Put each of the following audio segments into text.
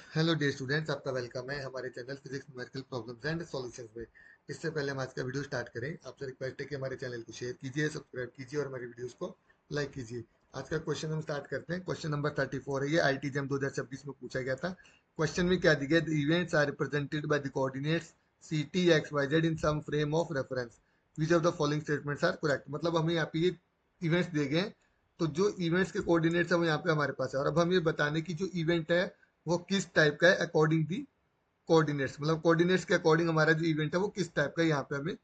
Hello dear students, आपका welcome है हमारे channel physics numerical problems and solutions में। इससे पहले हम आज का वीडियो स्टार्ट करें, आपसे रिक्वेस्ट है कि हमारे चैनल को शेयर कीजिए, सब्सक्राइब कीजिए और हमारे वीडियोस को लाइक कीजिए। आज का क्वेश्चन हम स्टार्ट करते हैं। क्वेश्चन नंबर 34 है, ये आईटी जम 2026 में पूछा गया था। क्वेश्चन में क्या दिया गया, the events are represented by the coordinates C T X Y Z in some frame of reference, which of the following statements are correct. मतलब हमें यहाँ पे ये इवेंट्स दिए गए हैं, तो जो इवेंट्स के कोऑर्डिनेट्स है वो यहाँ पे हमारे पास है, और अब हम ये बताने की जो इवेंट है वो किस टाइप का है अकॉर्डिंग दी कोऑर्डिनेट्स, मतलब कोऑर्डिनेट्स के अकॉर्डिंग हमारा जो इवेंट है वो किस टाइप का है यहाँ पे हमें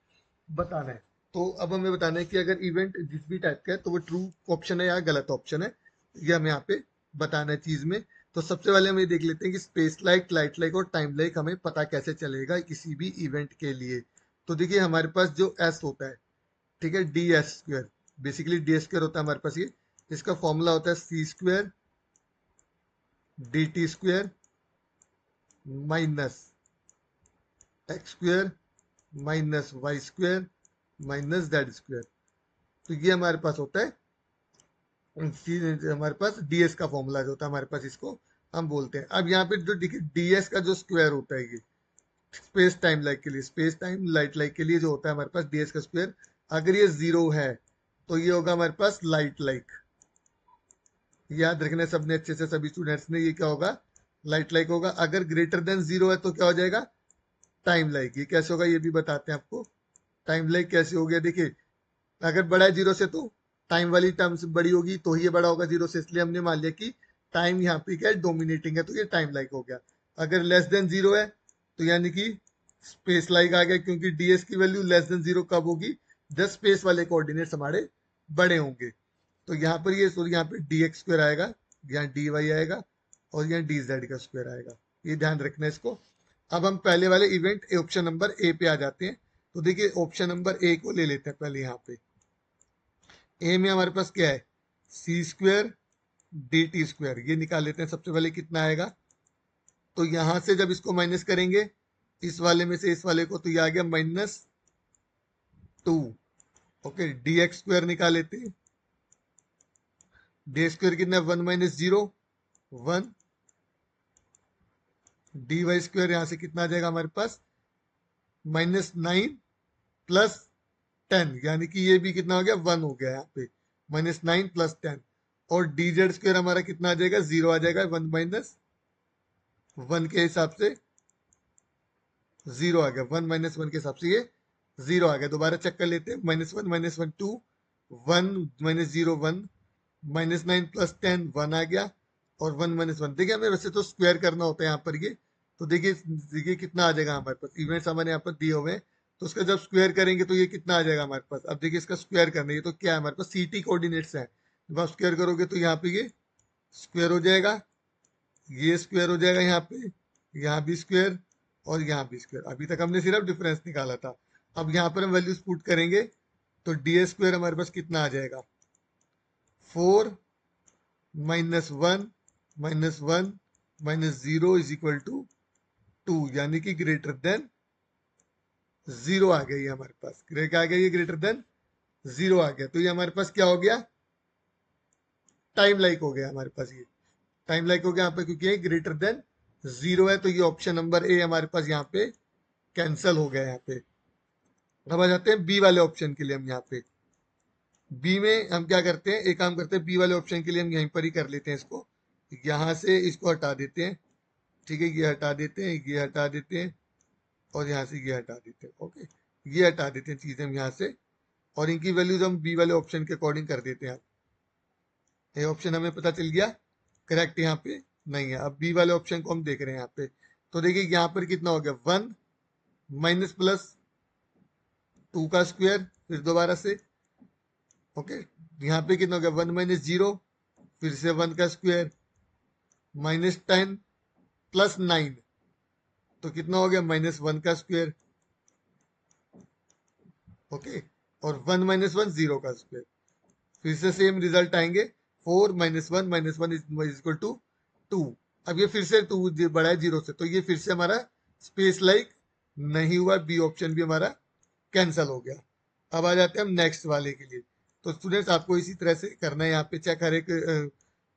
बताना है। तो अब हमें बताना है कि अगर इवेंट जिस भी टाइप का है तो वो ट्रू ऑप्शन है या गलत ऑप्शन है, ये हमें यहाँ पे बताना है चीज में। तो सबसे पहले हम ये देख लेते हैं कि स्पेस लाइक, लाइट लाइक और टाइम लाइक हमें पता कैसे चलेगा किसी भी इवेंट के लिए। तो देखिए हमारे पास जो एस होता है, ठीक है, D S square, basically D S square होता है हमारे पास ये। इसका फॉर्मूला होता है C square D T square minus X square minus Y square minus Z square. तो ये हमारे पास होता है हमारे पास डीएस का फॉर्मूला जो होता है हमारे पास, इसको हम बोलते हैं। अब यहाँ पे जो डीएस का जो स्क्वायर होता है, ये स्पेस टाइम लाइक के लिए, स्पेस टाइम लाइट लाइक के लिए जो होता है हमारे पास डीएस का स्क्वायर, अगर ये जीरो है तो ये होगा हमारे पास लाइट लाइक। याद रखना सबने अच्छे से, सभी स्टूडेंट्स ने, ये क्या होगा, लाइट लाइक होगा। अगर ग्रेटर देन जीरो है तो क्या हो जाएगा, टाइम लाइक। ये कैसे होगा ये भी बताते हैं आपको। टाइम लाइक कैसे हो गया, देखिए अगर बड़ा है जीरो से तो टाइम वाली टर्म से बड़ी होगी तो ही ये बड़ा होगा जीरो से, इसलिए हमने मान लिया कि टाइम यहाँ पे क्या है, डोमिनेटिंग है, तो ये टाइम लाइक हो गया। अगर लेस देन जीरो है तो यानी कि स्पेस लाइक आ गया, क्योंकि डीएस की वैल्यू लेस देन जीरो कब होगी, जब स्पेस वाले कोऑर्डिनेट्स हमारे बड़े होंगे। तो यहाँ पर ये सॉरी, यहाँ पे डी एक्स स्क्वायर आएगा, यहाँ डी वाई आएगा और यहाँ डी जेड का स्क्वायर आएगा। ये ध्यान रखना है इसको। अब हम पहले वाले इवेंट ऑप्शन नंबर ए पे आ जाते हैं। तो देखिए ऑप्शन नंबर ए को ले लेते हैं पहले। यहाँ पे ए में हमारे पास क्या है, C square D T square, ये निकाल लेते हैं सबसे पहले कितना आएगा। तो यहां से जब इसको माइनस करेंगे इस वाले में से इस वाले को, तो ये आ गया -2। ओके, डी एक्स स्क्वायर निकाल लेते हैं। डी स्क्वायर कितना है, 1 - 0 1। डी वाई स्क्वायर यहां से कितना आ जाएगा हमारे पास, -9 +10, यानी कि ये भी कितना हो गया, 1 हो गया यहाँ पे, -9 +10। और डी जेड स्क्वायर हमारा कितना आ जाएगा, 0 आ जाएगा, 1 - 1 के हिसाब से 0 आ गया, 1 - 1 के हिसाब से ये 0 आ गया। दोबारा चेक कर लेते हैं, -1 - 1 2, 1 - 0 1, -9 +10 1 आ गया, और 1 - 1। देखिए हमें वैसे तो स्क्वायर करना होता है यहाँ पर ये। तो देखिए देखिए कितना आ जाएगा हमारे पास, इवेंट्स हमारे यहाँ पर दिए हुए हैं, तो उसका जब स्क्वायर करेंगे तो ये कितना आ जाएगा हमारे पास। अब देखिए इसका स्क्वायर करना है, ये तो क्या है हमारे पास, सी टी कोऑर्डिनेट्स है। जब आप स्क्वायर करोगे तो यहाँ पे ये स्क्वायर हो जाएगा, ये स्क्वायर हो जाएगा यहाँ पे, यहाँ भी स्क्वायर और यहाँ भी स्क्वायर। अभी तक हमने सिर्फ डिफरेंस निकाला था। अब यहाँ पर हम वैल्यूज पुट करेंगे तो डी ए स्क्वायर हमारे पास कितना आ जाएगा, 4 - 1 -1 -0 इज इक्वल टू 2, यानी कि ग्रेटर देन 0 आ गया ये हमारे पास। क्या आ गया, ये ग्रेटर देन 0 आ गया। तो ये हमारे पास क्या हो गया, टाइम लाइक हो गया हमारे पास। ये टाइम लाइक हो गया यहाँ पे, क्योंकि ये ग्रेटर देन 0 है, तो ये ऑप्शन नंबर ए हमारे पास यहाँ पे कैंसल हो गया यहाँ पे। अब आ जाते हैं बी वाले ऑप्शन के लिए। हम यहाँ पे बी में हम क्या करते हैं, एक काम करते हैं, बी वाले ऑप्शन के लिए हम यहीं पर ही कर लेते हैं इसको। यहाँ से इसको हटा देते हैं, ठीक है, ये हटा देते हैं, ये हटा देते हैं, और यहाँ से ये हटा देते हैं। ओके, ये हटा देते हैं चीजें हम यहाँ से, और इनकी वैल्यूज हम बी वाले ऑप्शन के अकॉर्डिंग कर देते हैं। ये ऑप्शन हमें पता चल गया करेक्ट यहाँ पे नहीं है। अब बी वाले ऑप्शन को हम देख रहे हैं यहाँ पे। तो देखिए यहाँ पर कितना हो गया, 1 माइनस प्लस 2 का स्क्वायर, फिर दोबारा से। ओके, यहाँ पे कितना हो गया, 1 - 0, फिर से 1 का स्क्वायर, -10 +9, तो कितना हो गया, -1 का स्क्वायर। ओके, और 1 - 1 0 का स्क्वायर, फिर से सेम रिजल्ट आएंगे, 4 - 1 -1 इज इक्वल टू 2। अब ये फिर से 2 बड़ा है 0 से, तो ये फिर से हमारा स्पेस लाइक नहीं हुआ, बी ऑप्शन भी हमारा कैंसल हो गया। अब आ जाते हैं हम नेक्स्ट वाले के लिए। तो स्टूडेंट्स आपको इसी तरह से करना है, यहाँ पे चेक हर एक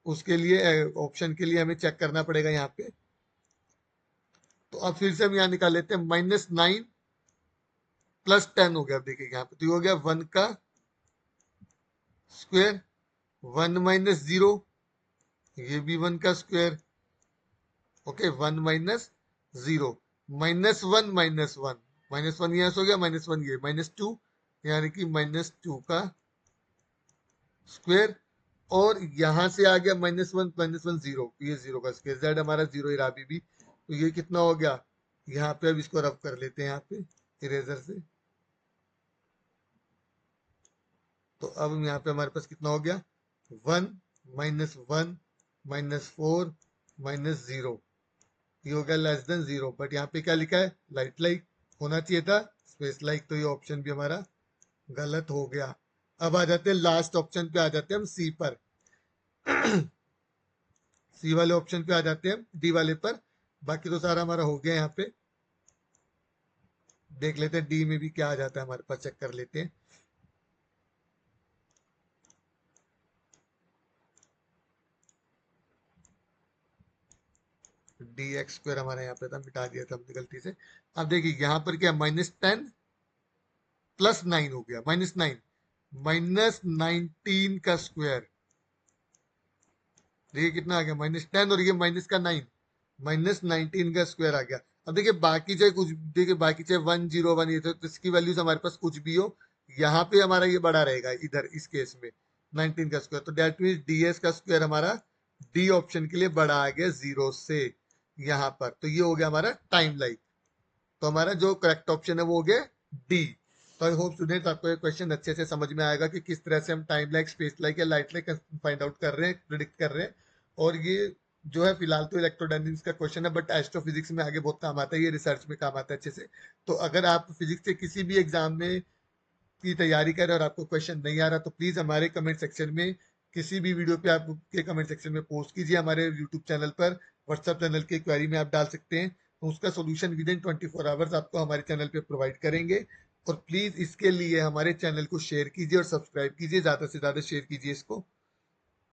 उसके लिए ऑप्शन के लिए हमें चेक करना पड़ेगा यहाँ पे। तो अब फिर से हम यहाँ निकाल लेते हैं, -9 + 10 हो गया। अब देखिए यहाँ पे तो ये हो गया 1 का स्क्वायर, 1 - 0 ये भी 1 का स्क्वायर, ओके, 1 - 0 -1 -1 यहाँ से हो गया, -1 ये -2 यानी कि -2 का स्क्वायर, और यहां से आ गया -1 -1 0, ये 0 का स्क्वायर, जेड हमारा 0 ही रहा अभी भी। तो ये कितना हो गया, यहाँ पे अब इसको रफ कर लेते हैं यहाँ पे इरेजर से। तो अब यहाँ पे हमारे पास कितना हो गया, 1 -1 -4 -0, ये हो गया <0। बट यहाँ पे क्या लिखा है, लाइक होना चाहिए था स्पेस लाइक, तो ये ऑप्शन भी हमारा गलत हो गया। अब आ जाते हैं लास्ट ऑप्शन पे, आ जाते हैं हम सी पर। सी वाले ऑप्शन पे आ जाते हैं, डी वाले पर। बाकी तो सारा हमारा हो गया यहाँ पे। देख लेते हैं डी में भी क्या आ जाता है हमारे पास, चेक कर लेते हैं। dx² हमारे यहाँ पे था, मिटा दिया था हमने गलती से। अब देखिए यहाँ पर क्या, -10 + 9 हो गया, -9 -19 का स्क्वायर, देखिए कितना आ गया, -10 और ये माइनस का 9, -19 का स्क्वायर आ गया। अब देखिए बाकी चाहे कुछ, देखिए बाकी चाहे 1 0 1 ये तो इसकी वैल्यूज हमारे पास कुछ भी हो, यहाँ पे हमारा ये बड़ा रहेगा इधर इस केस में 19 का स्क्वायर। तो डेट मीन ds का स्क्वायर हमारा डी ऑप्शन के लिए बड़ा आ गया 0 से यहाँ पर। तो ये हो गया हमारा टाइम लाइक। तो हमारा जो करेक्ट ऑप्शन है वो हो गया डी। तो आई होप स्टूडेंट्स आपको ये क्वेश्चन अच्छे से समझ में आएगा कि किस तरह से हम टाइम लाइक, स्पेस लाइक या लाइट लाइक फाइंड आउट कर रहे हैं, प्रिडिक्ट कर रहे हैं। और ये जो है फिलहाल तो इलेक्ट्रोडायनेमिक्स का क्वेश्चन है, बट एस्ट्रोफिजिक्स में आगे बहुत काम आता है, ये रिसर्च में काम आता है अच्छे से। तो अगर आप फिजिक्स के किसी भी एग्जाम में की तैयारी कर रहे हैं और आपको क्वेश्चन नहीं आ रहा, तो प्लीज हमारे कमेंट सेक्शन में, किसी भी वीडियो पे आपके कमेंट सेक्शन में पोस्ट कीजिए, हमारे यूट्यूब चैनल पर, व्हाट्सएप चैनल के क्वेरी में आप डाल सकते हैं। तो उसका सोल्यूशन विद इन 24 आवर्स आपको हमारे चैनल पे प्रोवाइड करेंगे। और प्लीज इसके लिए हमारे चैनल को शेयर कीजिए और सब्सक्राइब कीजिए, ज्यादा से ज्यादा शेयर कीजिए इसको।